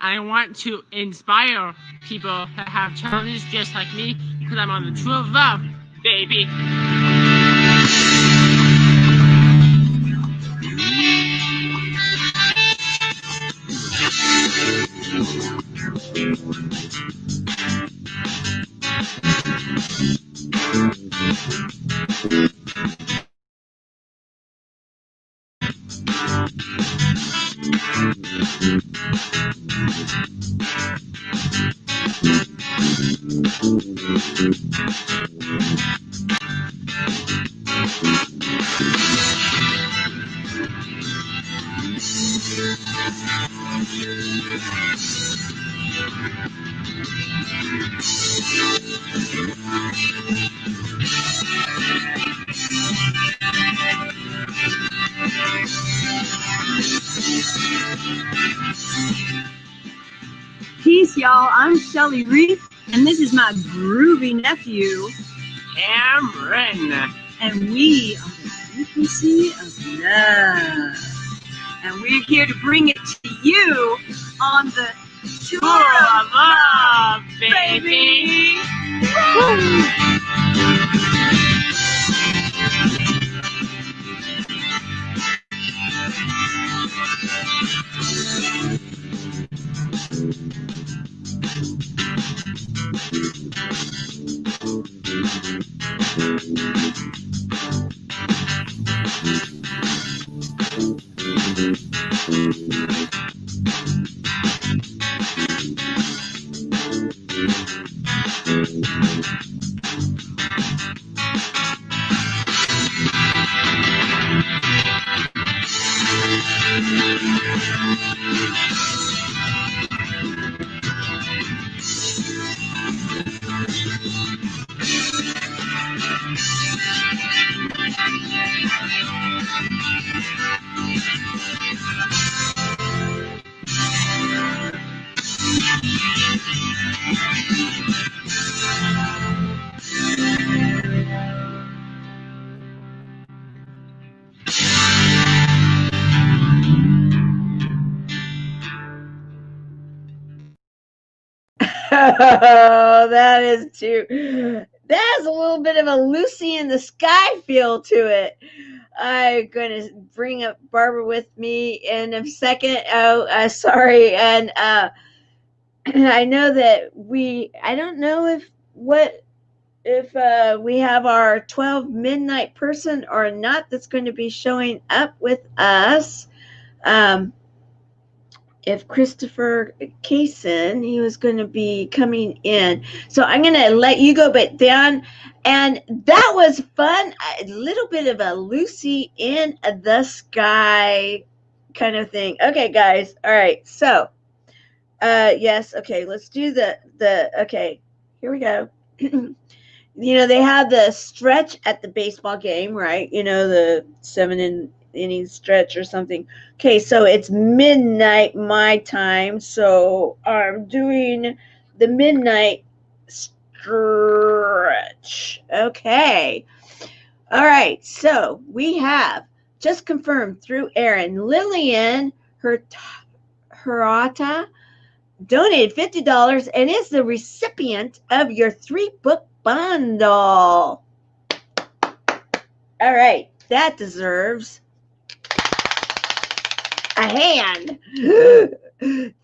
I want to inspire people that have challenges just like me, because I'm on the true love, baby. Peace, y'all. I'm Shelly Reef, and this is my groovy nephew, Cameron. and we are the frequency of love. And we're here to bring it to you on the tour of love, baby. Oh, that is too. That's a little bit of a Lucy in the Sky feel to it. I'm going to bring up Barbara with me in a second. Oh, sorry. And I know that I don't know if we have our 12 midnight person or not that's going to be showing up with us. If Christopher Kaysen, he was going to be coming in. So I'm going to let you go back down. And that was fun. A little bit of a Lucy in the Sky kind of thing. Okay, guys. All right. So, yes. Okay. Let's do okay. Here we go. They have the stretch at the baseball game, right? The 7-inning stretch or something. Okay, so it's midnight my time, so I'm doing the midnight stretch. Okay. All right, so we have just confirmed through Aaron, Lillian Hirata donated $50 and is the recipient of your 3-book bundle. All right, that deserves a hand.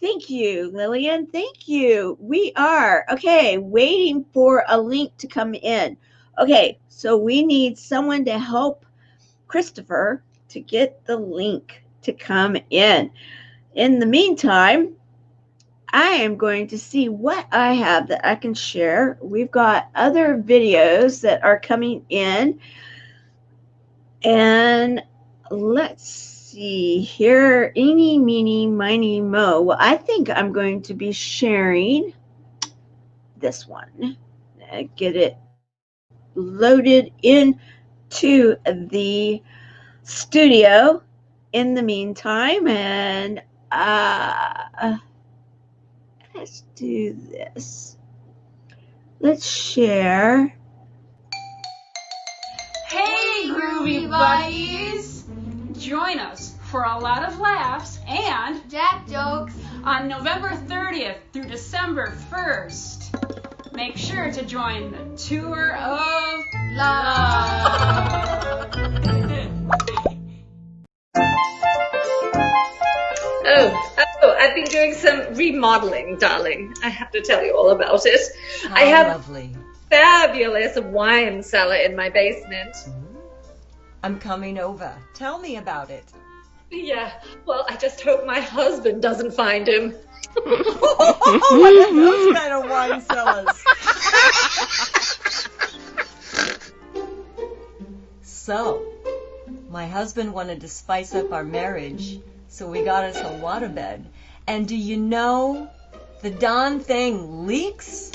Thank you, Lillian. Thank you. We are, waiting for a link to come in. Okay, so we need someone to help Christopher to get the link to come in. In the meantime, I am going to see what I have that I can share. We've got other videos that are coming in. And let's see here. Eeny, meeny, miny, mo. Well, I think I'm going to be sharing this one. Get it loaded into the studio in the meantime. And let's do this. Let's share. Hey, Groovy Buddies! Join us for a lot of laughs and Jack jokes on November 30th through December 1st. Make sure to join the Tour of love. Oh, I've been doing some remodeling, darling. I have to tell you all about it. I have lovely. fabulous wine cellar in my basement. I'm coming over. Tell me about it. Yeah, well, I just hope my husband doesn't find him. What are those kind of wine cellars? So, my husband wanted to spice up our marriage, so we got us a waterbed. And do you know, the darn thing leaks?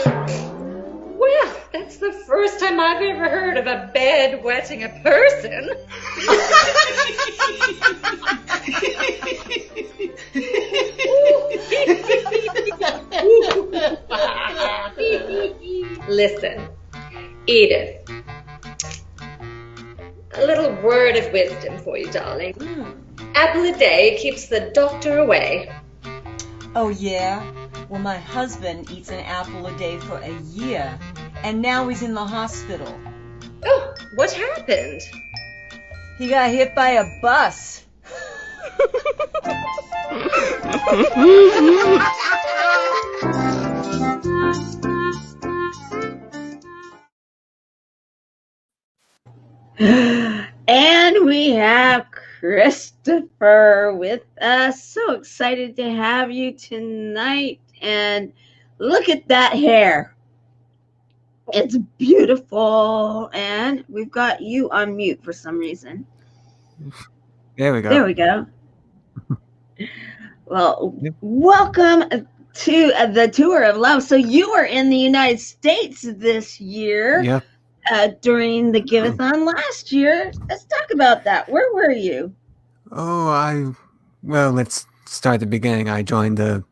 Well, that's the first time I've ever heard of a bed wetting a person. Listen, Edith, a little word of wisdom for you, darling. Apple a day keeps the doctor away. Oh, yeah? Well, my husband eats an apple a day for a year, and now he's in the hospital. Oh, what happened? He got hit by a bus. And we have Christopher with us. So excited to have you tonight. And look at that hair. It's beautiful. And we've got you on mute for some reason. There we go. There we go. Well, Yep. welcome to the Tour of Love. So you were in the United States this year. Yep. During the Giveathon last year. Let's talk about that. Where were you? Oh, well, let's start at the beginning. I joined the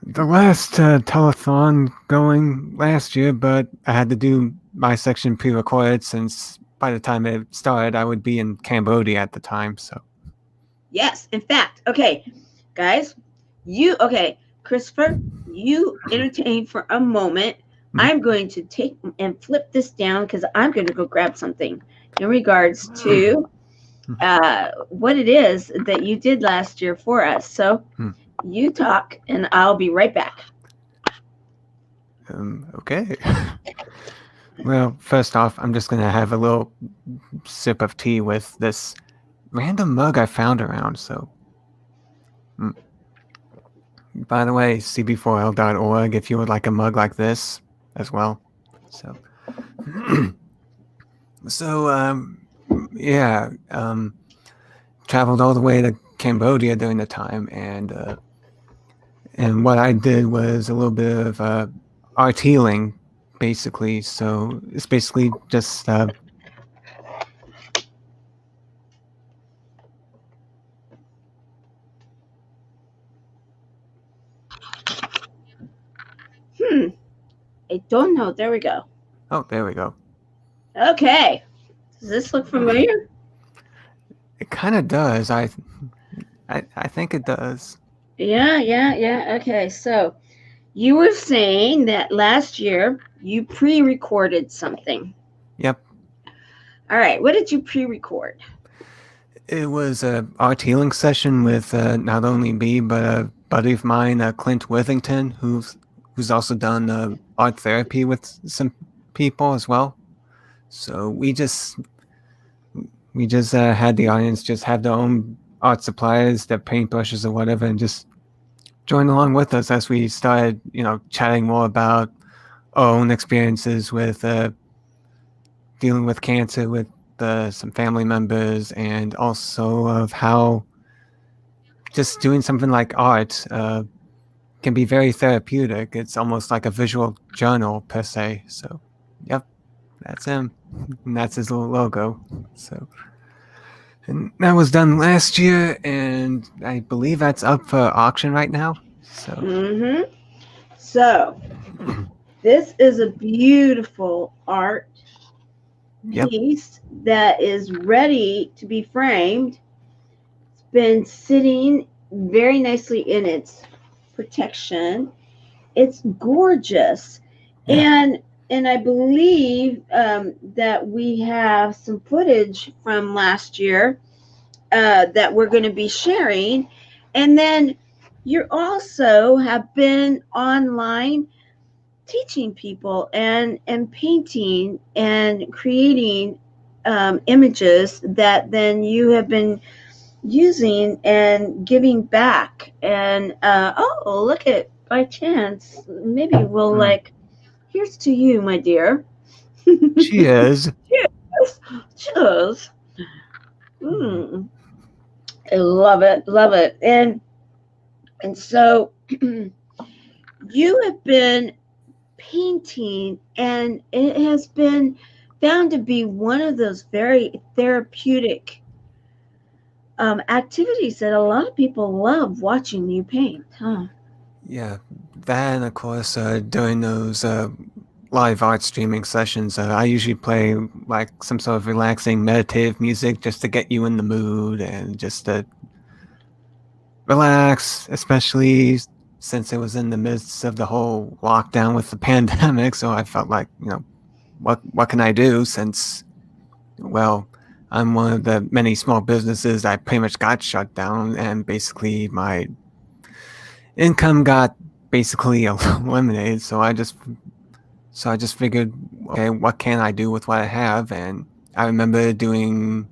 last telethon going last year, but I had to do my section pre-recorded since by the time it started, I would be in Cambodia at the time. So Yes, in fact. Okay, guys, Christopher, you entertain for a moment. I'm going to take and flip this down because I'm going to go grab something in regards to what it is that you did last year for us. So you talk and I'll be right back. okay. Well, first off, I'm just going to have a little sip of tea with this random mug I found around. So, by the way, cb4l.org if you would like a mug like this as well. So, traveled all the way to Cambodia during the time, and what I did was a little bit of art healing, basically. So it's basically just I don't know. There we go. Oh, there we go. Okay. Does this look familiar? It kind of does. I think it does. Yeah. Okay, so you were saying that last year you pre-recorded something. Yep. All right, what did you pre-record? It was a art healing session with not only me but a buddy of mine, Clint Withington, who's also done art therapy with some people as well. So we just had the audience just have their own art supplies, their paintbrushes or whatever, and just join along with us as we started, chatting more about our own experiences with dealing with cancer with some family members, and also of how just doing something like art can be very therapeutic. It's almost like a visual journal per se. So, yep, that's him. And that's his little logo. So, and that was done last year, and I believe that's up for auction right now. So, So this is a beautiful art Yep. piece that is ready to be framed. It's been sitting very nicely in its protection. It's gorgeous. Yeah. And I believe that we have some footage from last year that we're going to be sharing. And then you also have been online teaching people and painting and creating images that then you have been using and giving back. And oh, look at, by chance, maybe we'll like, here's to you, my dear. Cheers. Cheers. Cheers. I love it, love it. And so you have been painting, and it has been found to be one of those very therapeutic activities that a lot of people love watching you paint, huh? Yeah, that and of course during those live art streaming sessions, I usually play like some sort of relaxing meditative music just to get you in the mood and just to relax, especially since it was in the midst of the whole lockdown with the pandemic. So I felt like, what can I do since, well, I'm one of the many small businesses that pretty much got shut down, and basically my income got basically eliminated. So I just figured, okay, what can I do with what I have? And I remember doing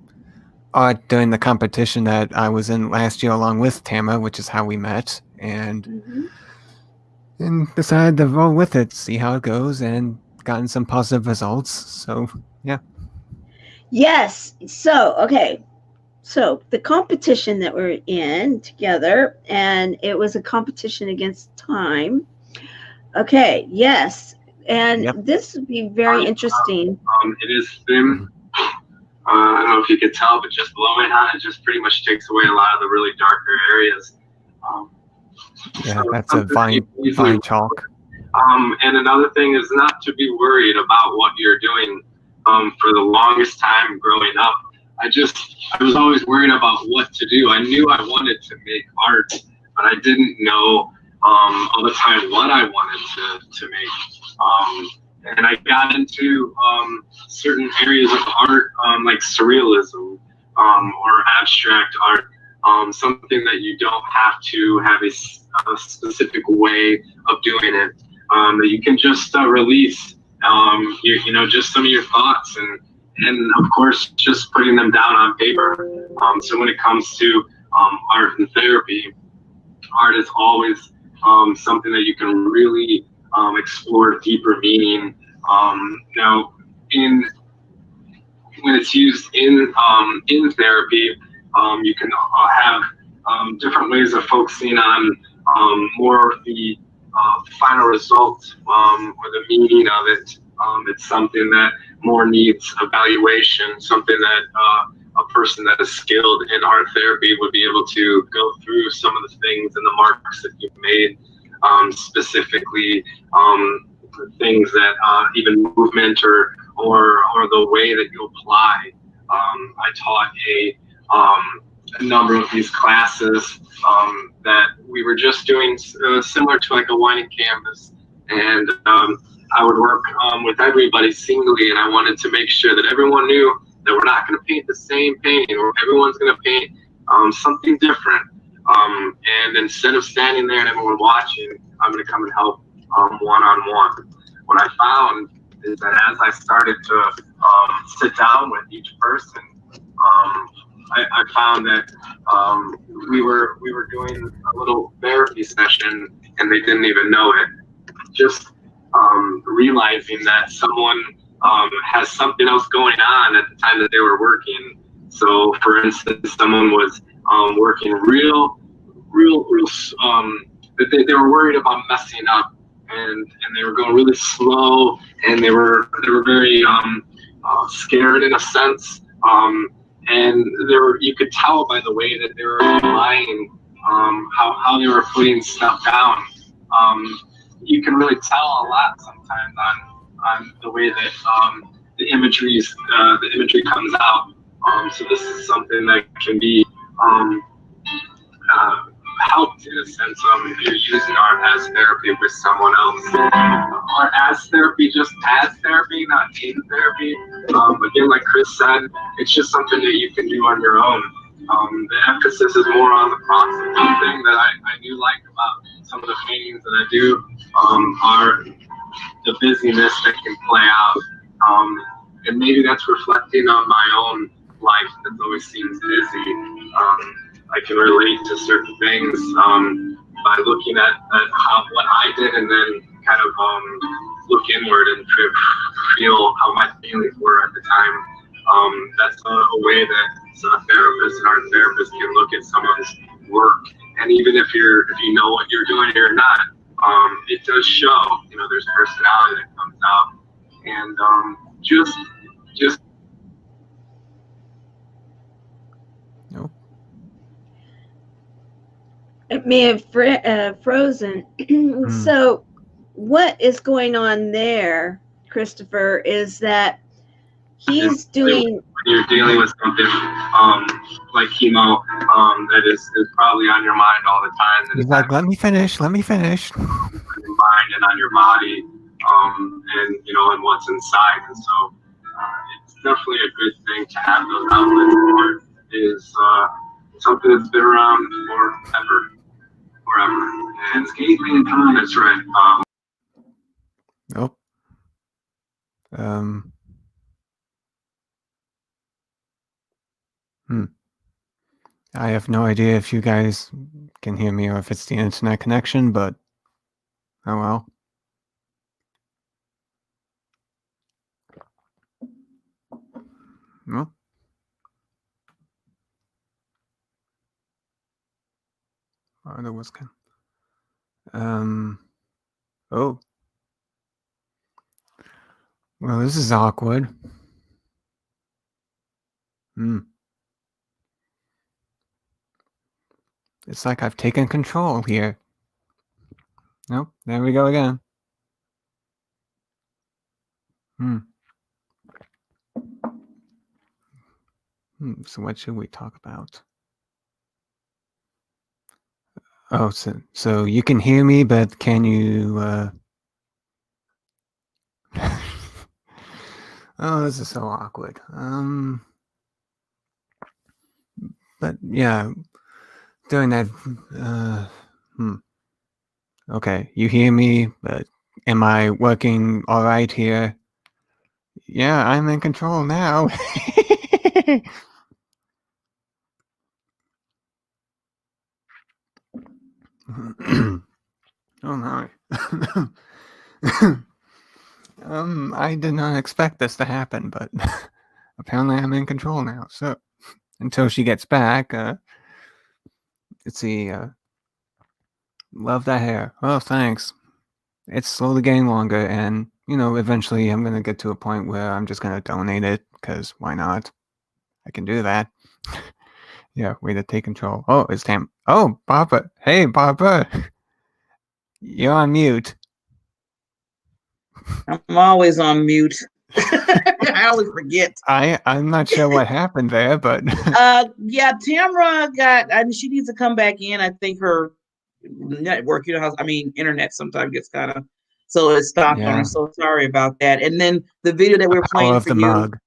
art during the competition that I was in last year along with Tama, which is how we met, and decided to roll with it, see how it goes, and gotten some positive results. So yeah. Yes. So okay. So the competition that we're in together, and it was a competition against time. Okay. Yes. And this would be very interesting. It is thin. I don't know if you could tell, but just blowing on it just pretty much takes away a lot of the really darker areas. Yeah, that's a fine chalk. And another thing is not to be worried about what you're doing. For the longest time growing up, I was always worried about what to do. I knew I wanted to make art, but I didn't know all the time what I wanted to make. And I got into certain areas of art, like surrealism or abstract art, something that you don't have to have a specific way of doing it, that you can just release, just some of your thoughts and of course just putting them down on paper. So when it comes to art and therapy, art is always something that you can really explore deeper meaning. Now, when it's used in therapy, you can have different ways of focusing on more of the final result or the meaning of it. It's something that more needs evaluation, something that a person that is skilled in art therapy would be able to go through some of the things and the marks that you've made, specifically things that even movement or the way that you apply. I taught a number of these classes that we were just doing similar to like a winding canvas, and I would work with everybody singly, and I wanted to make sure that everyone knew that we're not going to paint the same painting, or everyone's going to paint something different. And instead of standing there and everyone watching, I'm going to come and help one-on-one. What I found is that as I started to sit down with each person, I found that we were doing a little therapy session and they didn't even know it. Just realizing that someone has something else going on at the time that they were working. So, for instance, someone was working real. That they were worried about messing up, and they were going really slow, and they were very scared in a sense. And you could tell by the way that they were lying, how they were putting stuff down. You can really tell a lot sometimes on the way that the imagery comes out. So this is something that can be helped in a sense if you're using art as therapy with someone else. Or as therapy, just as therapy, not in therapy. Again, like Chris said, it's just something that you can do on your own. The emphasis is more on the process. One thing that I do like about some of the paintings that I do are the busyness that can play out. And maybe that's reflecting on my own life that always seems busy. I can relate to certain things by looking at what I did and then kind of look inward and feel how my feelings were at the time. That's a way that a therapist, an art therapist, can look at someone's work. And even if you know what you're doing or not, it does show. There's personality that comes out, and just. No. It may have frozen. So what is going on there, Christopher, is that he's doing... When you're dealing with something like chemo that is probably on your mind all the time. He's like, let me finish. On your mind and on your body, and what's inside. And so it's definitely a good thing to have those outlets for. Is something that's been around forever. And escaping in time, that's right. Nope. I have no idea if you guys can hear me or if it's the internet connection, but oh well. Well. Oh, there was oh. Well, this is awkward. It's like I've taken control here. Nope, there we go again. So what should we talk about? Oh, so you can hear me, but can you... Oh, this is so awkward. But yeah, during that... Okay, you hear me, but am I working all right here? Yeah, I'm in control now. Oh no. I did not expect this to happen, but apparently I'm in control now. So until she gets back, let's see. Love that hair. Oh, thanks. It's slowly getting longer, and eventually I'm gonna get to a point where I'm just gonna donate it, because why not? I can do that. Yeah, way to take control. Oh, it's Tam. Oh, Barbara. Hey, Barbara. You're on mute. I'm always on mute. I always forget. I'm not sure what happened there, but yeah, Tamra she needs to come back in. I think her network, internet sometimes gets kind of, so it stopped on her. So sorry about that. And then the video that we're playing for the you, mug.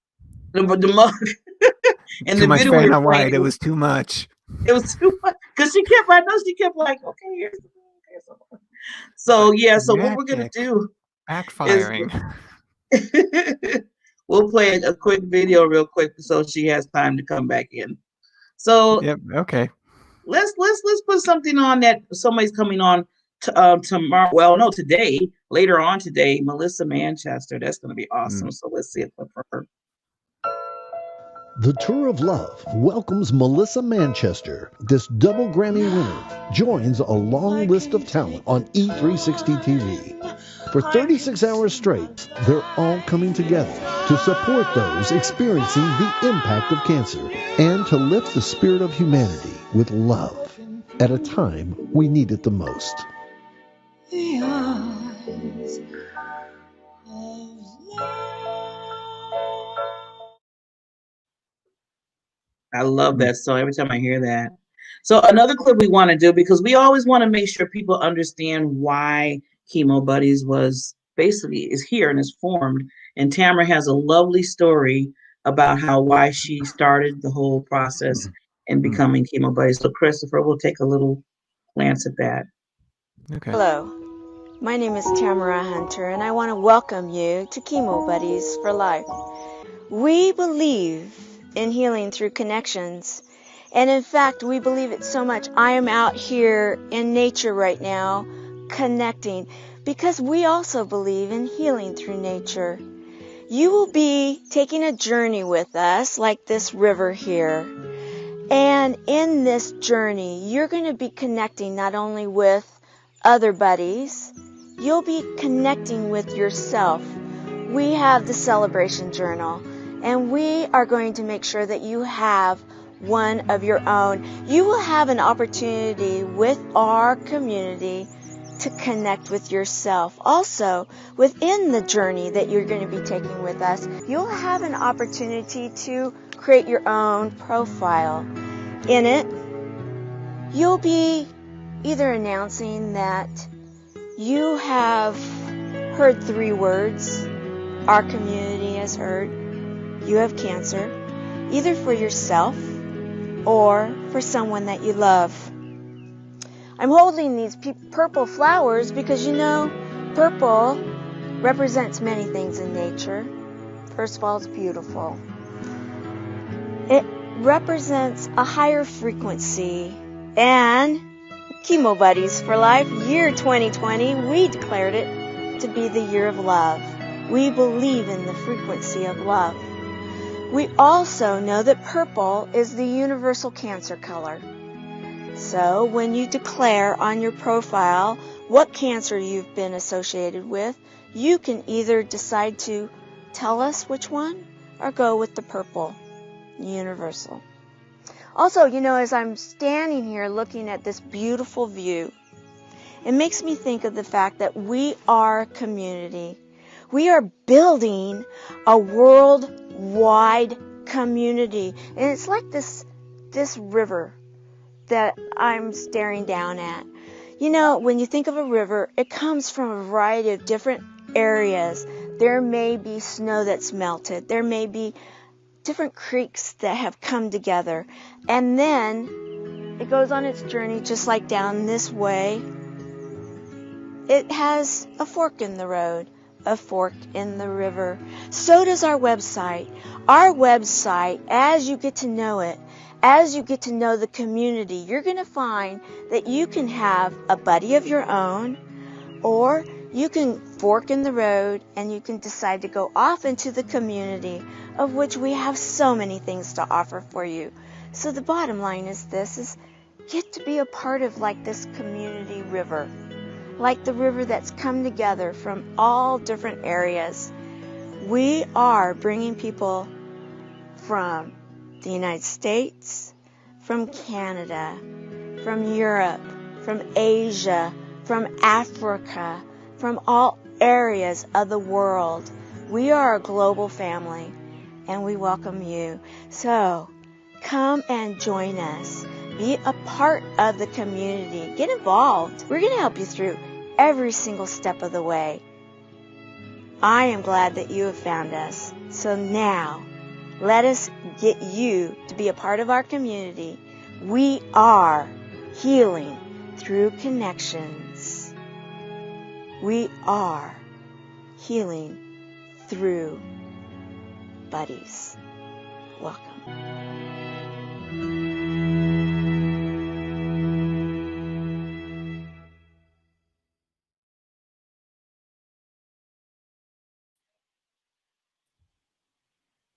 The mug. And too the much video we were white. It was too much. It was too much because she kept like, okay, here's the thing. So yeah, so what we're gonna do backfiring. We'll play a quick video real quick so she has time to come back in. So yep, okay. Let's put something on that somebody's coming on tomorrow. Well, no, today, later on today, Melissa Manchester. That's gonna be awesome. So let's see it for her. The Tour of Love welcomes Melissa Manchester. This double Grammy winner joins a long list of talent on E360 TV. For 36 hours straight, they're all coming together to support those experiencing the impact of cancer and to lift the spirit of humanity with love at a time we need it the most. The eyes of love. I love that song every time I hear that. So another clip we want to do, because we always want to make sure people understand why Chemo Buddies is here and is formed. And Tamara has a lovely story about why she started the whole process and becoming Chemo Buddies. So Christopher, we'll take a little glance at that. Okay. Hello, my name is Tamara Hunter, and I want to welcome you to Chemo Buddies for Life. We believe in healing through connections, and in fact, we believe it so much. I am out here in nature right now, connecting, because we also believe in healing through nature. You will be taking a journey with us, like this river here. And in this journey, you're going to be connecting not only with other buddies, you'll be connecting with yourself. We have the celebration journal, and we are going to make sure that you have one of your own. You will have an opportunity with our community to connect with yourself. Also, within the journey that you're going to be taking with us, you'll have an opportunity to create your own profile. In it, you'll be either announcing that you have heard 3 words our community has heard. You have cancer, either for yourself or for someone that you love. I'm holding these purple flowers because, you know, purple represents many things in nature. First of all, it's beautiful. It represents a higher frequency. And Chemo Buddies for Life, year 2020, we declared it to be the year of love. We believe in the frequency of love. We also know that purple is the universal cancer color. So when you declare on your profile what cancer you've been associated with, you can either decide to tell us which one or go with the purple, universal. Also, you know, as I'm standing here looking at this beautiful view, it makes me think of the fact that we are a community. We are building a worldwide community. And it's like this river that I'm staring down at. You know, when you think of a river, it comes from a variety of different areas. There may be snow that's melted. There may be different creeks that have come together. And then it goes on its journey just like down this way. It has a fork in the road, a fork in the river. So does our website. Our website, as you get to know it, as you get to know the community, you're going to find that you can have a buddy of your own, or you can fork in the road and you can decide to go off into the community, of which we have so many things to offer for you. So the bottom line is this, is get to be a part of like this community river, like the river that's come together from all different areas. We are bringing people from the United States, from Canada, from Europe, from Asia, from Africa, from all areas of the world. We are a global family, and we welcome you. So come and join us. Be a part of the community. Get involved. We're going to help you through every single step of the way. I am glad that you have found us. So now, let us get you to be a part of our community. We are healing through connections. We are healing through buddies. Welcome.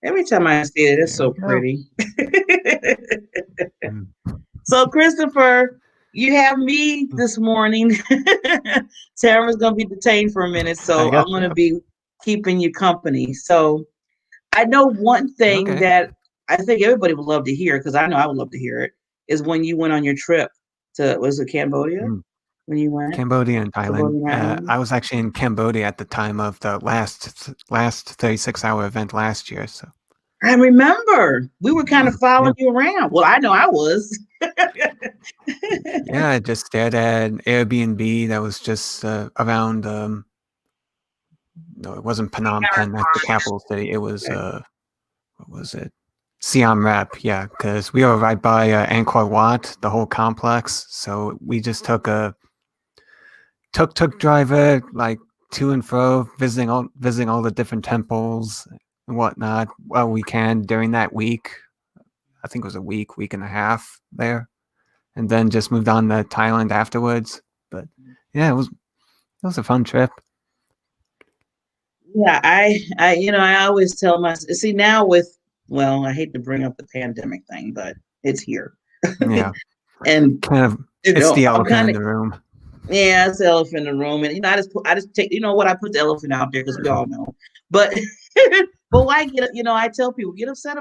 Every time I see it, it's so pretty. So, Christopher, you have me this morning. Tamara's going to be detained for a minute, so I'm going to be keeping you company. So, I know one thing that I think everybody would love to hear, because I know I would love to hear it, is when you went on your trip to, was it Cambodia? When you went? Cambodia and Thailand. I was actually in Cambodia at the time of the last 36-hour event last year. So I remember we were kind of following you around. Well, I know I was. Yeah, I just stayed at an Airbnb that was just around. No, it wasn't Phnom Penh, that's the capital city. It was what was it? Siam Reap, yeah, because we were right by Angkor Wat, the whole complex. So we just took a tuk-tuk driver like to and fro, visiting all the different temples and whatnot. Well, we can during that week. I think it was a week and a half there, and then just moved on to Thailand afterwards. But yeah, it was a fun trip. Yeah, I always tell myself, see now well, I hate to bring up the pandemic thing, but it's here. Yeah. And kind of, it's the elephant in the room. Yeah, it's the elephant in the room. And I just take, I put the elephant out there because we all know. But but why I tell people, get upset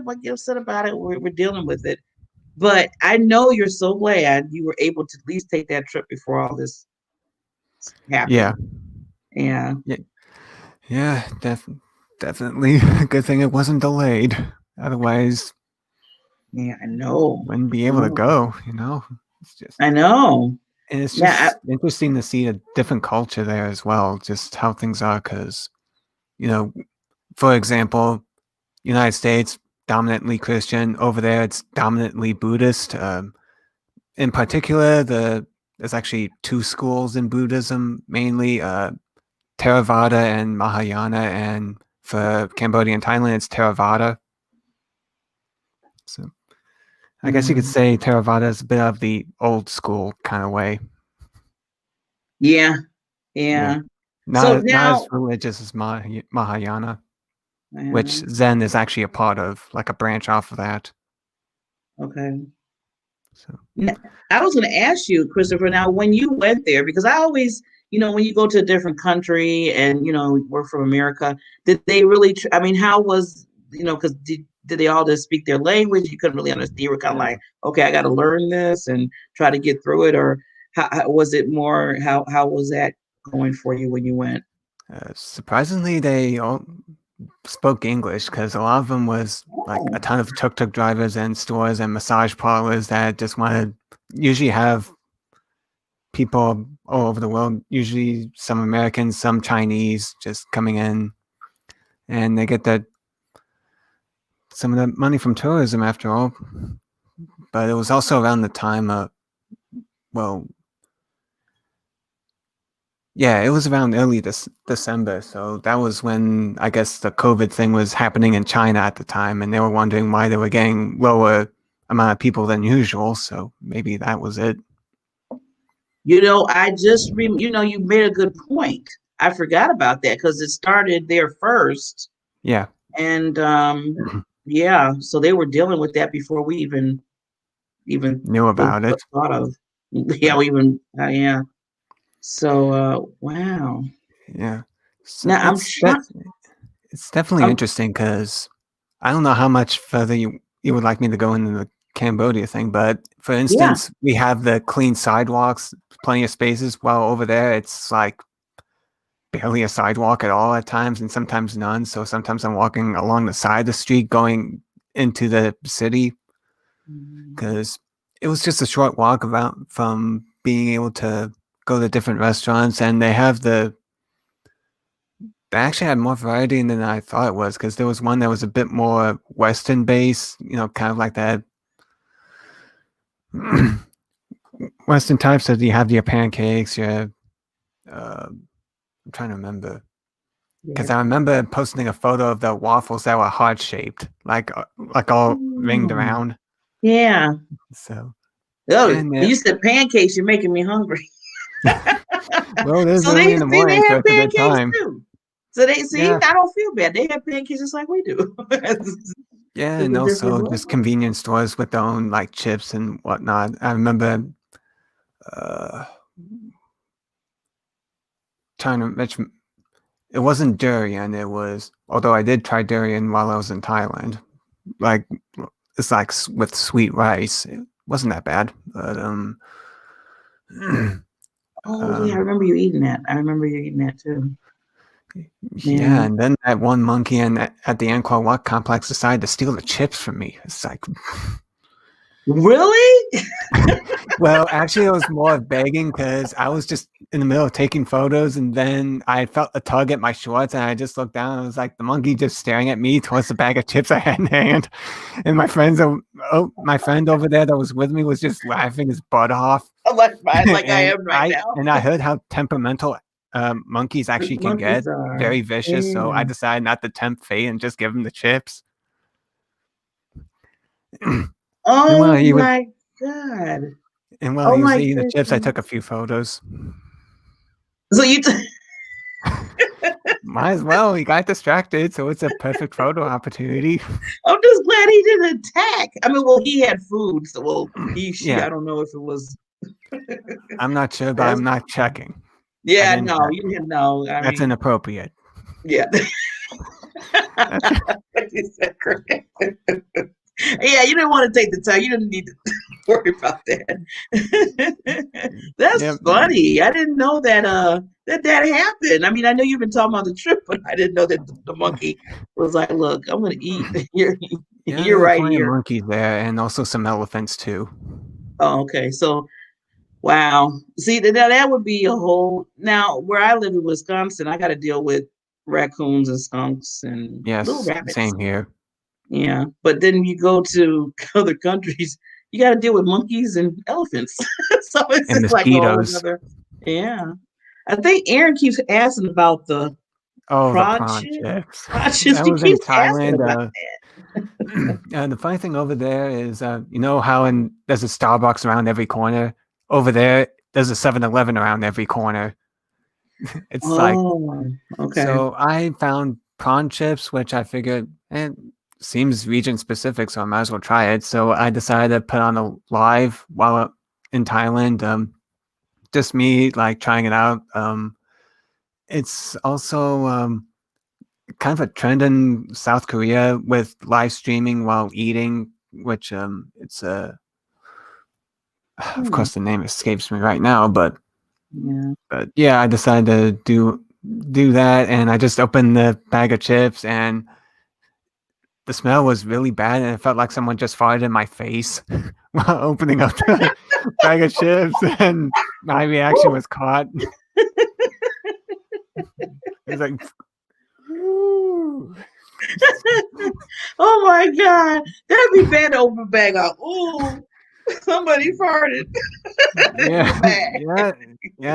about it. We're dealing with it. But I know you're so glad you were able to at least take that trip before all this happened. Yeah. Yeah, definitely. Good thing it wasn't delayed. Otherwise, yeah, I know. Wouldn't be able to go, It's just, I know. And it's just interesting to see a different culture there as well, just how things are. Because, for example, United States, dominantly Christian. Over there, it's dominantly Buddhist. In particular, there's actually two schools in Buddhism, mainly Theravada and Mahayana, and for Cambodia and Thailand, it's Theravada. So I guess you could say Theravada is a bit of the old school kind of way. Yeah. Not as religious as Mahayana, which Zen is actually a part of, like a branch off of that. Okay. So I was going to ask you, Christopher, now when you went there, because I always, when you go to a different country and, we're from America, did they really, how was, because did they all just speak their language? You couldn't really understand. You were kind of like, okay, I got to learn this and try to get through it. Or how was it more, how was that going for you when you went? Surprisingly, they all spoke English, because a lot of them was like a ton of tuk-tuk drivers and stores and massage parlors that just usually have people all over the world, usually some Americans, some Chinese, just coming in, and they get some of the money from tourism after all. But it was also around the time it was around early December. So that was when I guess the COVID thing was happening in China at the time, and they were wondering why they were getting lower amount of people than usual. So maybe that was it. I just, you made a good point. I forgot about that because it started there first. Yeah. And so they were dealing with that before we even knew about it. Thought of. So, wow. Yeah. So now I'm shocked. It's definitely interesting, because I don't know how much further you would like me to go into the Cambodia thing, but for instance, we have the clean sidewalks, plenty of spaces, while over there it's like barely a sidewalk at all at times, and sometimes none. So sometimes I'm walking along the side of the street going into the city, because it was just a short walk from being able to go to different restaurants, and they actually had more variety than I thought it was, because there was one that was a bit more Western based, kind of like that Western type. So you have your pancakes, I'm trying to remember, because I remember posting a photo of the waffles that were heart shaped, like all ringed around. Yeah. So. You said pancakes. You're making me hungry. Well, there's early in the morning, so it's a good time. Too. So they see, I don't feel bad. They have pancakes just like we do. Yeah, and also just convenience stores with their own like chips and whatnot. I remember trying to mention, it wasn't durian. It was, although I did try durian while I was in Thailand. Like, it's like with sweet rice. It wasn't that bad, but I remember you eating that. I remember you eating that too. Yeah, and then that one monkey at the Angkor Wat complex decided to steal the chips from me. It's like, really? well, actually, it was more of begging because I was just in the middle of taking photos, and then I felt a tug at my shorts, and I just looked down, and it was like the monkey just staring at me towards the bag of chips I had in hand, and my friend over there that was with me was just laughing his butt off. Like I am right now. And I heard how temperamental monkeys actually can get, very vicious. So I decided not to tempt fate and just give them the chips. Oh my God. And while he was eating the chips, I took a few photos. So you might as well. He got distracted, so it's a perfect photo opportunity. I'm just glad he didn't attack. I mean, well, he had food, so she. I don't know if it was. I'm not sure, but I'm not checking. Yeah, no, you didn't know. That's inappropriate. Yeah. Yeah, you didn't want to take the time. You didn't need to worry about that. That's funny. I didn't know that that happened. I mean, I know you've been talking about the trip, but I didn't know that the monkey was like, "Look, I'm gonna eat. You're right here." Monkeys there, and also some elephants too. Oh, okay. So, wow. See, that would be a whole. Now, where I live in Wisconsin, I got to deal with raccoons and skunks and little rabbits. Same here. Yeah, but then you go to other countries, you got to deal with monkeys and elephants. So it's and just mosquitoes. Like another. Yeah, I think Aaron keeps asking about the prawn chips. That was in Thailand. The funny thing over there is, you know how there's a Starbucks around every corner. Over there, there's a 7-Eleven around every corner. It's okay. So I found prawn chips, which I figured seems region specific, so I might as well try it. So I decided to put on a live while in Thailand. Just me trying it out. It's also kind of a trend in South Korea with live streaming while eating, which it's of course the name escapes me right now, but I decided to do that, and I just opened the bag of chips, and the smell was really bad, and it felt like someone just farted in my face while opening up the bag of chips, and my reaction was caught. It was like, oh my God, that'd be bad to open a bag up. Ooh, somebody farted. Yeah,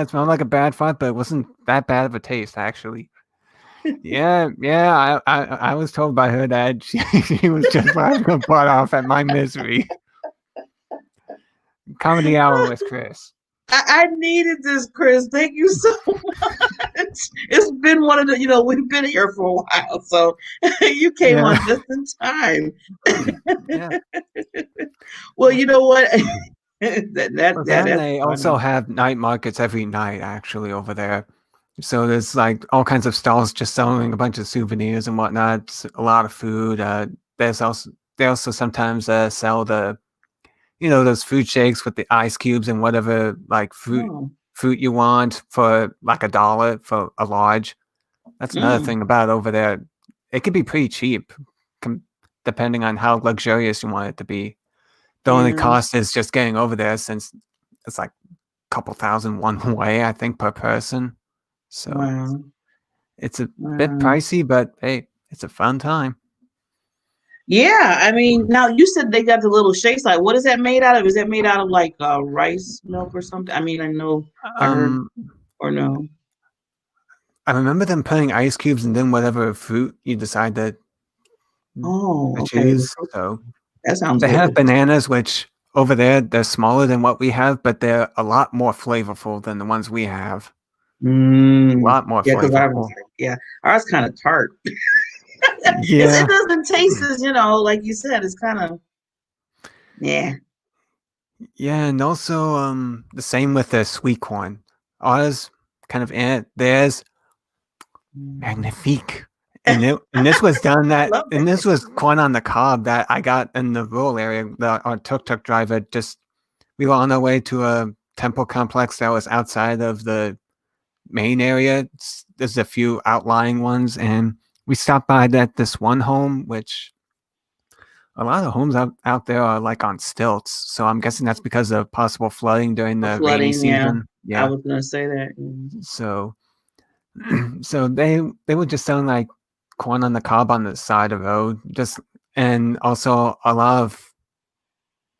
it smelled like a bad fart, but it wasn't that bad of a taste, actually. I was told by her that she was just laughing her butt off at my misery. Comedy hour with Chris. I needed this, Chris. Thank you so much. It's been one of the, we've been here for a while, so you came on just in time. Well, you know what? They also have night markets every night, actually, over there. So there's all kinds of stalls just selling a bunch of souvenirs and whatnot. A lot of food. They also sometimes sell the, those food shakes with the ice cubes and whatever fruit you want for $1 for a large. That's another thing about over there. It could be pretty cheap, depending on how luxurious you want it to be. The only cost is just getting over there, since it's a couple thousand one way, I think, per person. So it's a bit pricey, but hey, it's a fun time. Yeah, I mean, now you said they got the little shakes. What is that made out of? Is that made out of rice milk or something? I mean, I know I heard, or no. I remember them putting ice cubes and then whatever fruit you decide to choose. So that sounds they good. have bananas, which over there they're smaller than what we have, but they're a lot more flavorful than the ones we have. A lot more flavorful. Ours kind of tart. It doesn't taste as, like you said, it's kind of Yeah, and also the same with the sweet corn. Ours kind of theirs magnifique. And this was done and this was corn on the cob that I got in the rural area. Our tuk-tuk driver we were on our way to a temple complex that was outside of the main area. There's a few outlying ones, and we stopped by this one home, which a lot of homes out there are like on stilts. So I'm guessing that's because of possible flooding during the rainy season. Yeah, I was gonna say that. So, so they were just selling like corn on the cob on the side of the road, and also a lot of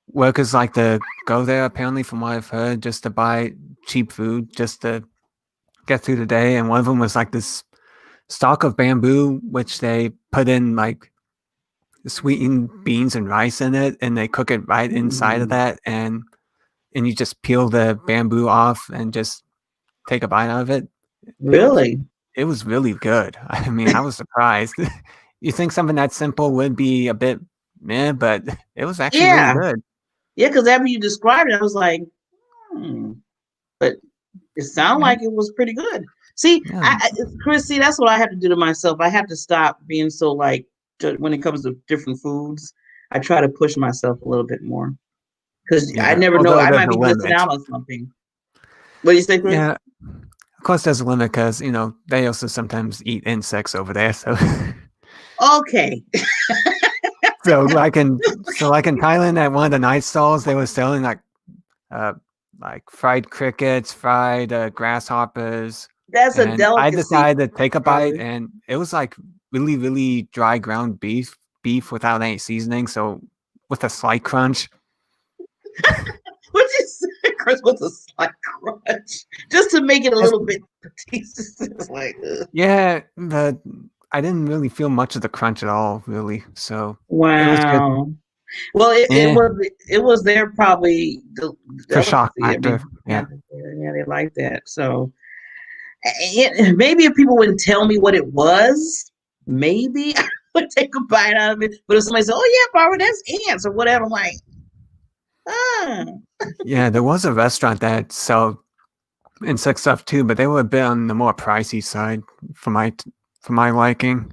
workers like to go there, apparently, from what I've heard, just to buy cheap food, just to get through the day. And one of them was like this stalk of bamboo, which they put in like sweetened beans and rice in it, and they cook it right inside of that, and you just peel the bamboo off and just take a bite out of it. Really? It was really good. I mean, I was surprised. You think something that simple would be a bit meh, but it was actually really good. Yeah, because after you described it, I was like, but it sounded like it was pretty good. See, Chris, that's what I have to do to myself. I have to stop being so like, when it comes to different foods, I try to push myself a little bit more, because I never know, I might be missing out on something. What do you say, Chris? Yeah, of course there's a limit, because they also sometimes eat insects over there. So okay. so like in Thailand, at one of the night stalls, they were selling like fried crickets, fried grasshoppers. That's a delicacy. I decided to take a bite, and it was like really, really dry ground beef without any seasoning, so with a slight crunch. What'd you say, Chris? With a slight crunch, just to make it a little bit like. Yeah, but I didn't really feel much of the crunch at all, really. So wow. Well, it was there probably for shock factor. Yeah, they like that. So maybe if people wouldn't tell me what it was, maybe I would take a bite out of it. But if somebody said, "Oh yeah, Barbara, that's ants," or whatever, I'm like, Yeah, there was a restaurant that sold insect stuff too, but they were a bit on the more pricey side for my liking.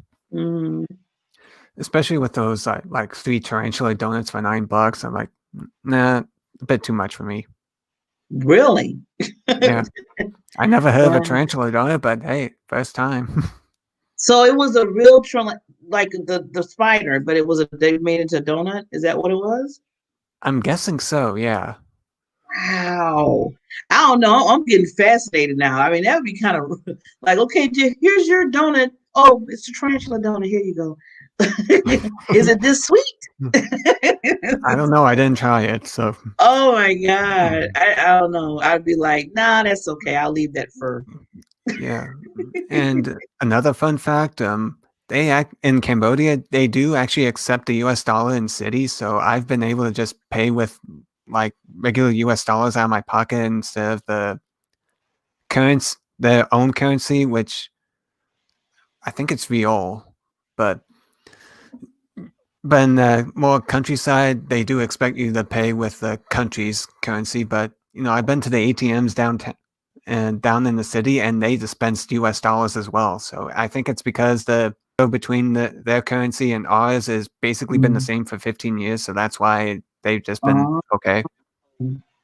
Especially with those like 3 tarantula donuts for $9. I'm like, nah, a bit too much for me. Really? Yeah. I never heard of a tarantula donut, but hey, first time. So it was a real like the spider, but they made it into a donut. Is that what it was? I'm guessing so, yeah. Wow. I don't know. I'm getting fascinated now. I mean, that would be kind of like, okay, here's your donut. Oh, it's a tarantula donut. Here you go. Is it this sweet? I don't know. I didn't try it, so. Oh my God. I don't know. I'd be like, nah, that's okay. I'll leave that for. Yeah. And another fun fact, in Cambodia, they do actually accept the US dollar in cities. So I've been able to just pay with like regular US dollars out of my pocket instead of their own currency, which I think it's Riol, but in the more countryside, they do expect you to pay with the country's currency. But I've been to the ATMs down in the city, and they dispensed US dollars as well. So I think it's because the between their currency and ours has basically been the same for 15 years. So that's why they've just been okay.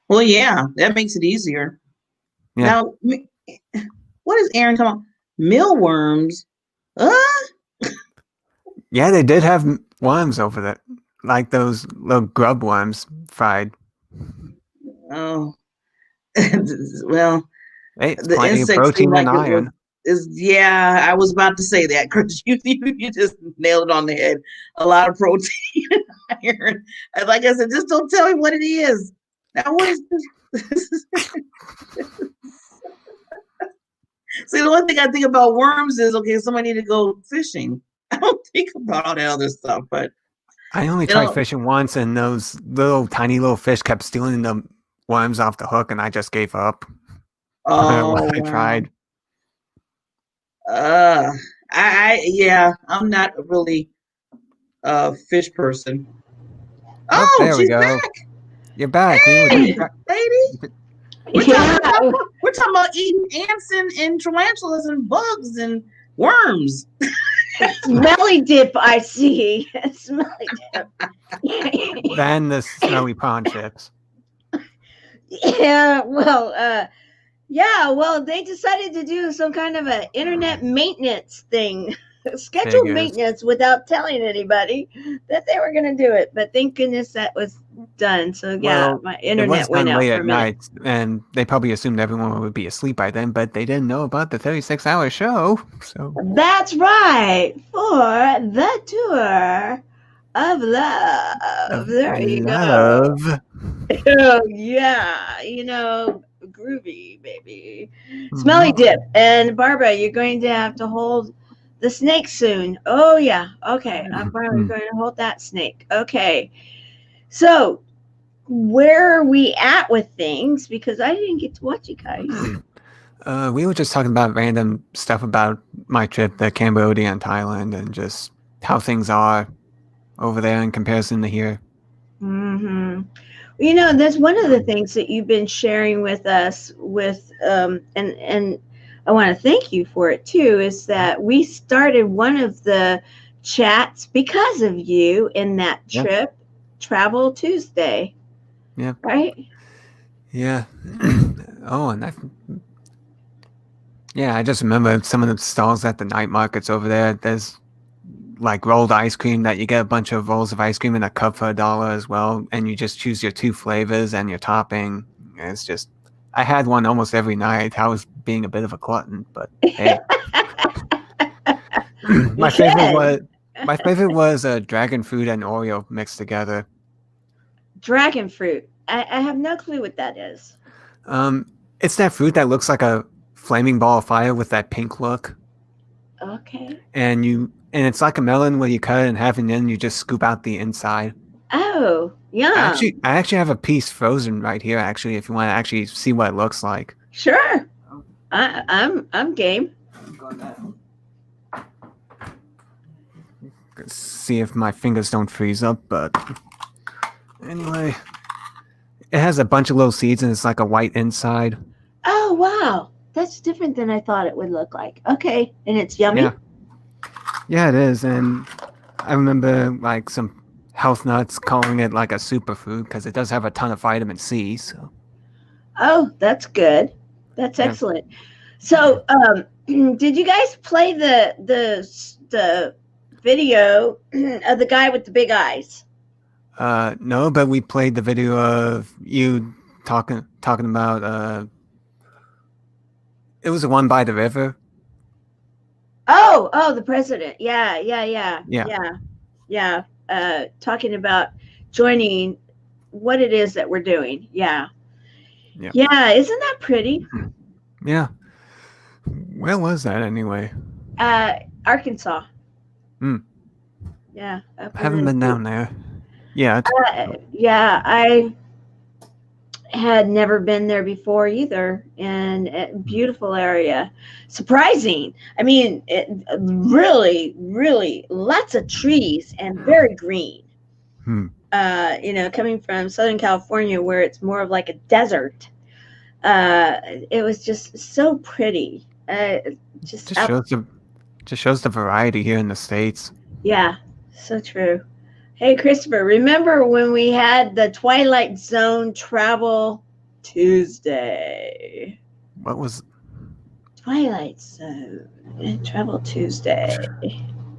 Well, yeah, that makes it easier. Yeah. Now, what is Aaron talking about? Mealworms? Yeah, they did have worms over there, like those little grub worms fried. Oh, well, hey, it's plenty of protein and iron. I was about to say that, Chris. You just nailed it on the head. A lot of protein and iron. And like I said, just don't tell me what it is. Now, what is this? See, the one thing I think about worms is, okay, somebody need to go fishing. I don't think about all that other stuff, but I only tried fishing once, and those tiny little fish kept stealing the worms off the hook, and I just gave up. I tried. I'm not really a fish person. Oh, there we go. Back. You're back. Hey, lady. We're talking about eating ants and tarantulas and bugs and worms. Smelly dip, I see. Smelly dip. Then the smelly prawn chips. Yeah, well, Yeah, well, they decided to do some kind of an internet maintenance thing, scheduled maintenance without telling anybody that they were going to do it. But thank goodness that was done. So yeah, Well, my it was internet went done out late for a at minute. night, and they probably assumed everyone would be asleep by then, but they didn't know about the 36-hour show. So That's right, for the tour of love. There you go. Oh, yeah, groovy, baby. Smelly dip. And Barbara, you're going to have to hold the snake soon. Oh, yeah. Okay. I'm probably going to hold that snake. Okay. So, where are we at with things? Because I didn't get to watch you guys. We were just talking about random stuff about my trip to Cambodia and Thailand and just how things are over there in comparison to here. Mm-hmm. That's one of the things that you've been sharing with us and I want to thank you for it too, is that we started one of the chats because of you in that trip, Travel Tuesday. Yeah. Right? Yeah. Oh, and I just remember some of the stalls at the night markets over there. There's like rolled ice cream that you get a bunch of rolls of ice cream in a cup for $1 as well, and you just choose your 2 flavors and your topping. And it's just, I had one almost every night. I was being a bit of a glutton, but hey. my favorite was dragon fruit and Oreo mixed together. Dragon fruit. I have no clue what that is. It's that fruit that looks like a flaming ball of fire with that pink look. Okay. And it's like a melon where you cut it in half and then you just scoop out the inside. Oh, yeah. I actually have a piece frozen right here, actually, if you want to actually see what it looks like. Sure. I'm game. See if my fingers don't freeze up, but anyway, it has a bunch of little seeds and it's like a white inside. Oh, wow. That's different than I thought it would look like. Okay. And it's yummy? Yeah, it is. And I remember like some health nuts calling it like a superfood because it does have a ton of vitamin C. So. Oh, that's good. That's excellent. So, did you guys play the video of the guy with the big eyes? No, but we played the video of you talking about it was the one by the river. Oh, the president. Yeah. Talking about joining what it is that we're doing. Yeah. Isn't that pretty? Yeah. Where was that anyway? Arkansas. Yeah. I haven't been down there. Yeah. I had never been there before either, and a beautiful area. Surprising. I mean, really, really lots of trees and very green. Coming from Southern California where it's more of like a desert. It was just so pretty. Just shows the variety here in the States. Yeah, so true. Hey, Christopher, remember when we had the Twilight Zone Travel Tuesday? What was Twilight Zone Travel Tuesday?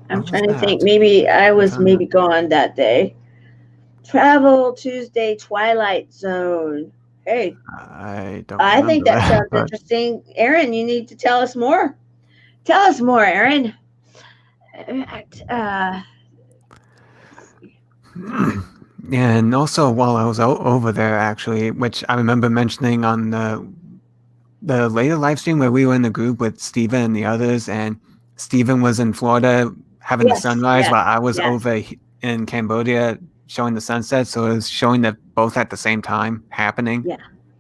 I'm trying to think. Maybe I was gone that day. Travel Tuesday Twilight Zone. Hey, I think that sounds interesting. Aaron, you need to tell us more. Tell us more, Aaron. Yeah, and also while I was over there, actually, which I remember mentioning on the later live stream where we were in the group with Steven and the others, and Steven was in Florida having the sunrise while I was over in Cambodia showing the sunset, so it was showing that both at the same time happening.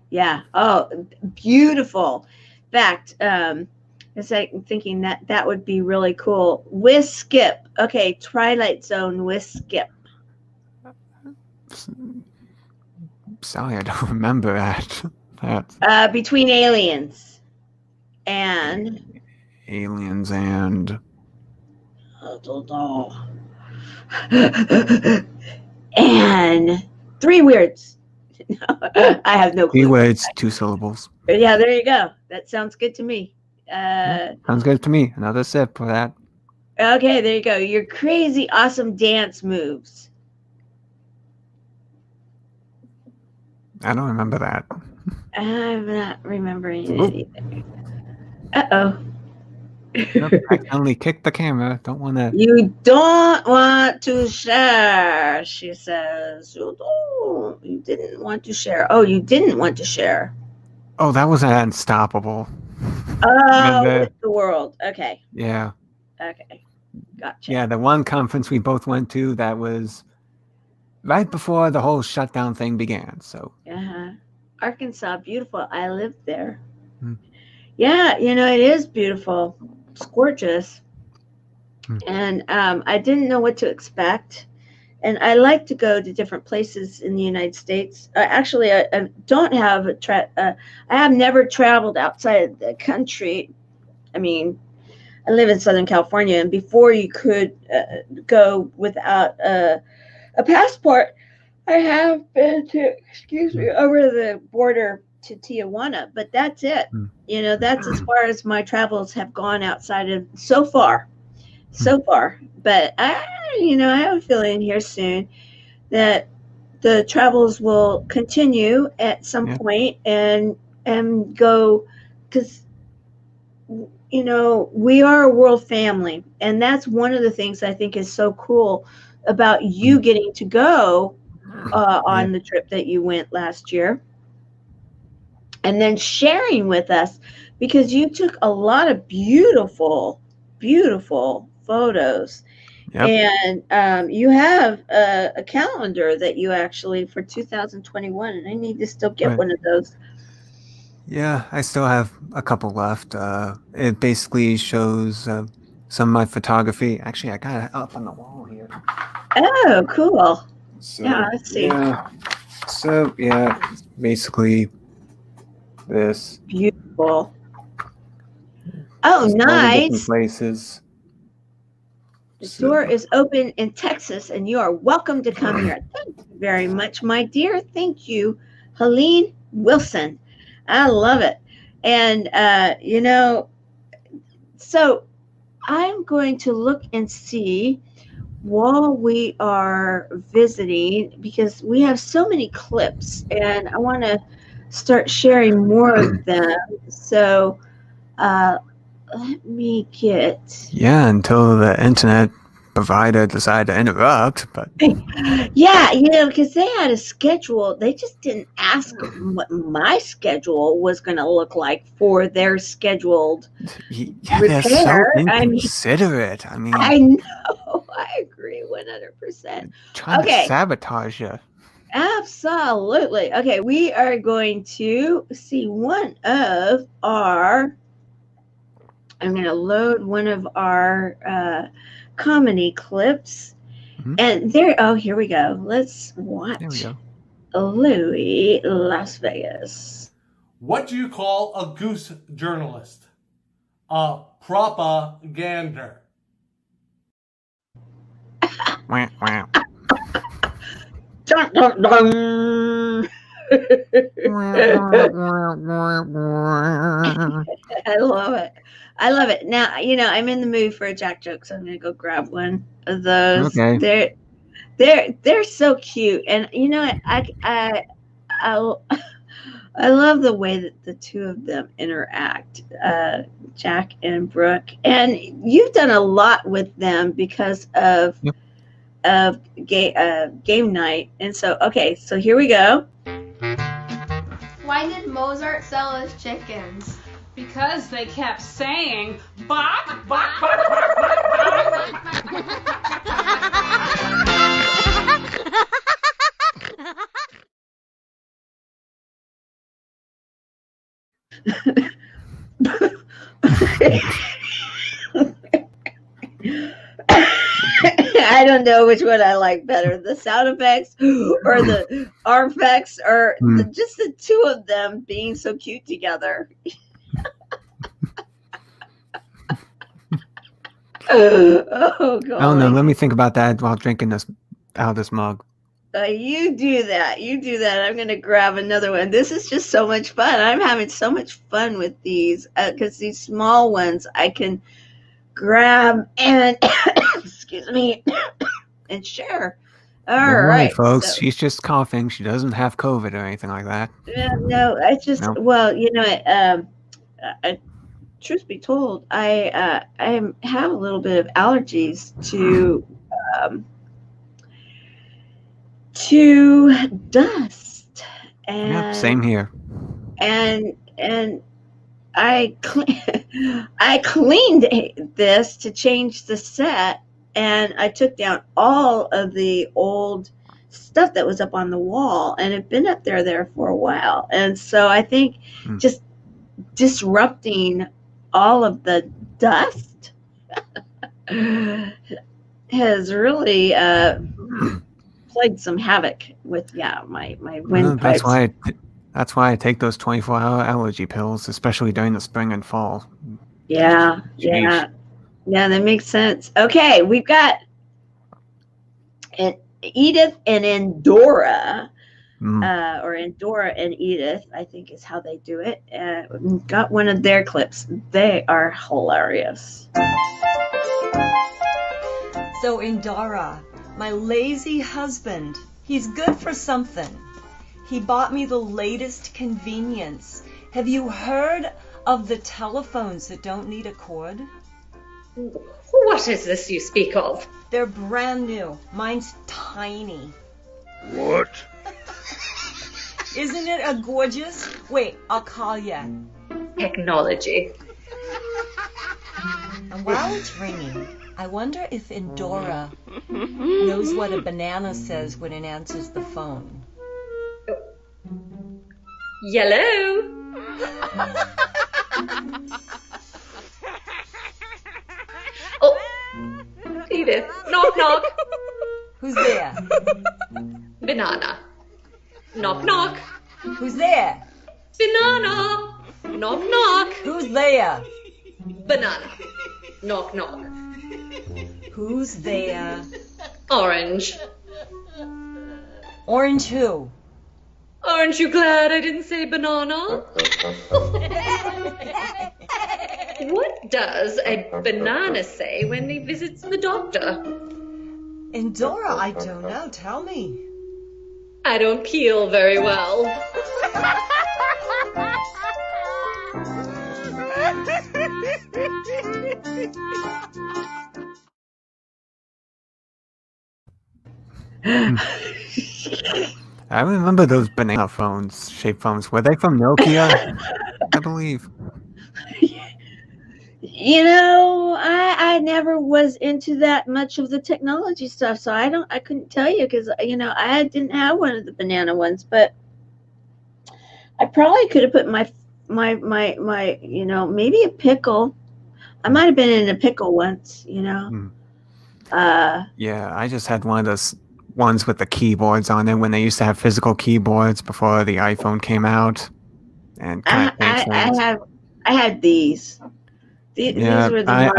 Yeah. Oh, beautiful. In fact, it's like thinking that would be really cool. With Skip. Okay, Twilight Zone with Skip. Sorry, I don't remember that. Between aliens and and 3 words. I have no clue. 3 words, 2 syllables. Yeah, there you go. That sounds good to me. Sounds good to me. Another sip for that. Okay, there you go. Your crazy, awesome dance moves. I don't remember that. I'm not remembering it either. Uh-oh. Nope, I can only kick the camera. Don't want to. You don't want to share, she says. You didn't want to share. Oh, you didn't want to share. Oh, that was Unstoppable. Oh, with the world. Okay. Yeah. Okay. Gotcha. Yeah, the one conference we both went to that was right before the whole shutdown thing began. So. Arkansas, beautiful. I lived there. Yeah, it is beautiful. It's gorgeous. And I didn't know what to expect. And I like to go to different places in the United States. Actually, I don't have I have never traveled outside the country. I mean, I live in Southern California, and before you could go without a passport, I have been to, over the border to Tijuana, but that's it. That's as far as my travels have gone outside of so far. But I have a feeling here soon that the travels will continue at some point and go, because we are a world family, and that's one of the things I think is so cool about you getting to go on the trip that you went last year, and then sharing with us, because you took a lot of beautiful photos. And you have a calendar that you actually for 2021, and I need to still get one of those. Yeah, I still have a couple left. It basically shows some of my photography. Actually, I got it up on the wall here. Oh, cool. So, yeah, let's see. Yeah. So, basically this. Beautiful. Oh, nice. Places. The door is open in Texas, and you are welcome to come here. Thank you very much, my dear. Thank you, Helene Wilson. I love it. And, so I'm going to look and see while we are visiting, because we have so many clips, and I want to start sharing more of them. So let me get... Yeah, until the internet provider decided to interrupt, but... Yeah, because they had a schedule. They just didn't ask what my schedule was going to look like for their scheduled repair. They're so inconsiderate. I know. I agree 100%. Trying to sabotage you. Absolutely. Okay, we are going to see one of our... I'm going to load one of our comedy clips. And here we go. Let's watch Louis, Las Vegas. What do you call a goose journalist? A propagander. Wah, wah. Dun, dun, dun. I love it. Now, I'm in the mood for a Jack joke, so I'm going to go grab one of those. Okay. They're so cute. And, I love the way that the two of them interact, Jack and Brooke. And you've done a lot with them because of game night. And so here we go. Why did Mozart sell his chickens? Because they kept saying, bok, bok, bok, bok, bok, I don't know which one I like better, the sound effects or the arm effects, or just the two of them being so cute together. Oh, God. I don't know. Let me think about that while drinking this out of this mug. You do that. You do that. I'm going to grab another one. This is just so much fun. I'm having so much fun with these because these small ones I can grab and, excuse me, and share. All right, folks. so, She's just coughing. She doesn't have COVID or anything like that. No, I just, No. well, you know, truth be told, I have a little bit of allergies to dust. And Yep, same here. And I cleaned this to change the set, and I took down all of the old stuff that was up on the wall, and it had been up there for a while. And so I think just disrupting all of the dust has really played some havoc with my windpipes. That's why I take those 24-hour allergy pills, especially during the spring and fall. Yeah, that makes sense. Okay, we've got Edith and Endora, or Endora and Edith, I think is how they do it. We've got one of their clips. They are hilarious. So Endora, my lazy husband, he's good for something. He bought me the latest convenience. Have you heard of the telephones that don't need a cord? What is this you speak of? They're brand new. Mine's tiny. What? Isn't it a gorgeous? Wait, I'll call you. Technology. And while it's ringing, I wonder if Endora knows what a banana says when it answers the phone. Yellow. Oh, Edith. Knock, knock. Who's there? Banana. Knock, knock. Who's there? Banana. Knock, knock. Who's there? Banana. Knock, knock. Who's there? Orange. Orange who? Aren't you glad I didn't say banana? What does a banana say when he visits the doctor? Endora, I don't know. Tell me. I don't peel very well. I remember those banana phones, shaped phones. Were they from Nokia? I believe. You know, I never was into that much of the technology stuff, so I couldn't tell you because I didn't have one of the banana ones, but I probably could have put my maybe a pickle. I might have been in a pickle once, Yeah, I just had one of those ones with the keyboards on it when they used to have physical keyboards before the iPhone came out. And I had these. These were the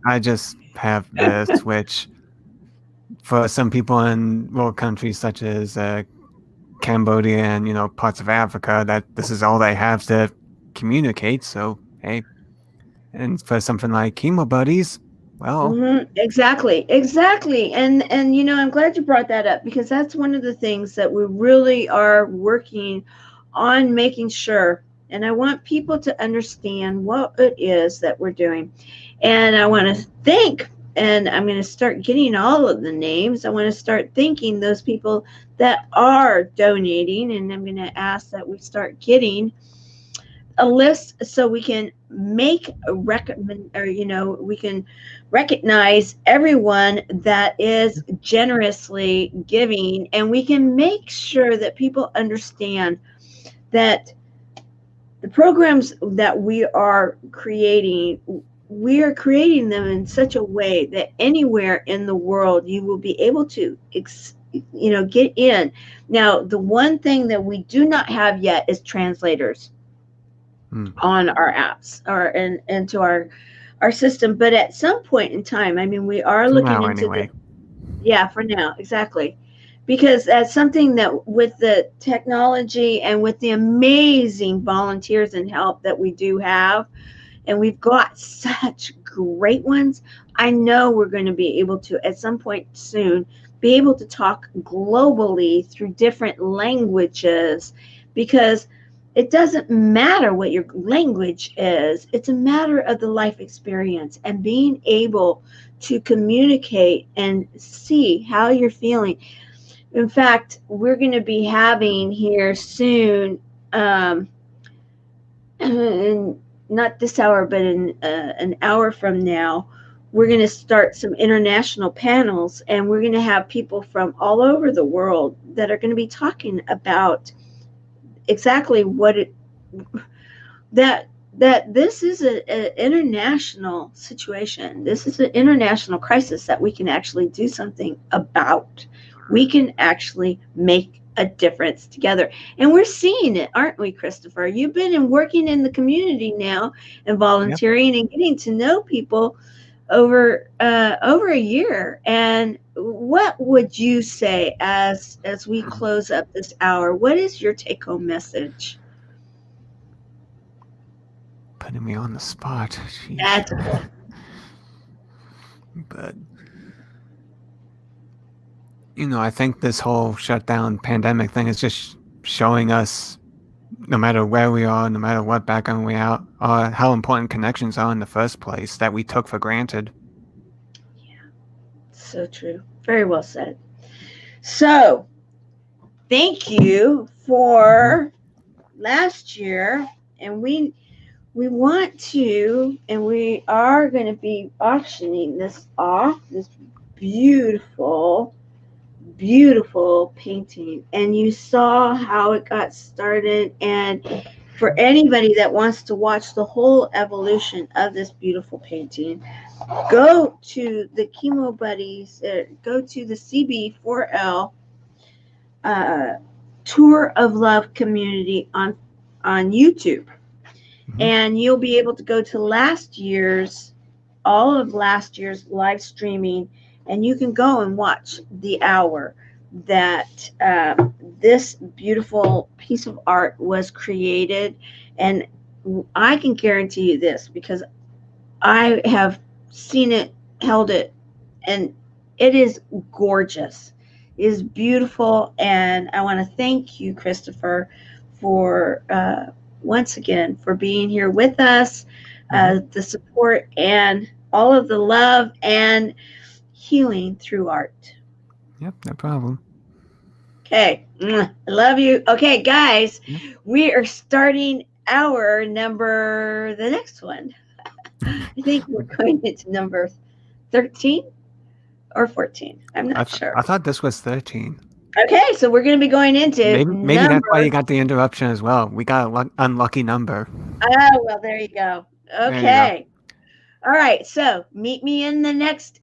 I just have this, which for some people in rural countries such as Cambodia and parts of Africa, that this is all they have to communicate. So hey, and for something like Chemo Buddies, well, exactly, and I'm glad you brought that up because that's one of the things that we really are working on making sure. And I want people to understand what it is that we're doing. And I want to thank, and I'm going to start getting all of the names. I want to start thanking those people that are donating. And I'm going to ask that we start getting a list so we can make a we can recognize everyone that is generously giving. And we can make sure that people understand that the programs that we are creating them in such a way that anywhere in the world you will be able to, get in. Now, the one thing that we do not have yet is translators on our apps or into our system. But at some point in time, we are looking into for now, exactly. because that's something that with the technology and with the amazing volunteers and help that we do have, and we've got such great ones, I know we're going to be able to, at some point soon, be able to talk globally through different languages, because it doesn't matter what your language is. It's a matter of the life experience and being able to communicate and see how you're feeling. In fact, we're going to be having here soon, and not this hour, but in an hour from now, we're going to start some international panels, and we're going to have people from all over the world that are going to be talking about exactly what it, that this is an international situation. This is an international crisis that we can actually do something about. We can actually make a difference together. And we're seeing it, aren't we, Christopher? You've been working in the community now and volunteering and getting to know people over a year. And what would you say as we close up this hour? What is your take-home message? Putting me on the spot. Jeez. That's okay. But I think this whole shutdown pandemic thing is just showing us, no matter where we are, no matter what background we are, how important connections are in the first place that we took for granted. Yeah, so true. Very well said. So, thank you for last year, and we want to, and we are going to be auctioning this off, this beautiful painting, and you saw how it got started. And for anybody that wants to watch the whole evolution of this beautiful painting, go to the Chemo Buddies, go to the CB4L Tour of Love community on YouTube, and you'll be able to go to all of last year's live streaming, and you can go and watch the hour that this beautiful piece of art was created. And I can guarantee you this, because I have seen it, held it, and it is gorgeous. It is beautiful. And I want to thank you, Christopher, for once again for being here with us, the support and all of the love and healing through art. Yep, no problem. Okay, I love you. Okay, guys, we are starting our the next one. I think we're going into number 13 or 14. I'm not sure. I thought this was 13. Okay, so we're going to be going into maybe that's why you got the interruption as well. We got an unlucky number. Oh, well, there you go. Okay. All right, so meet me in the next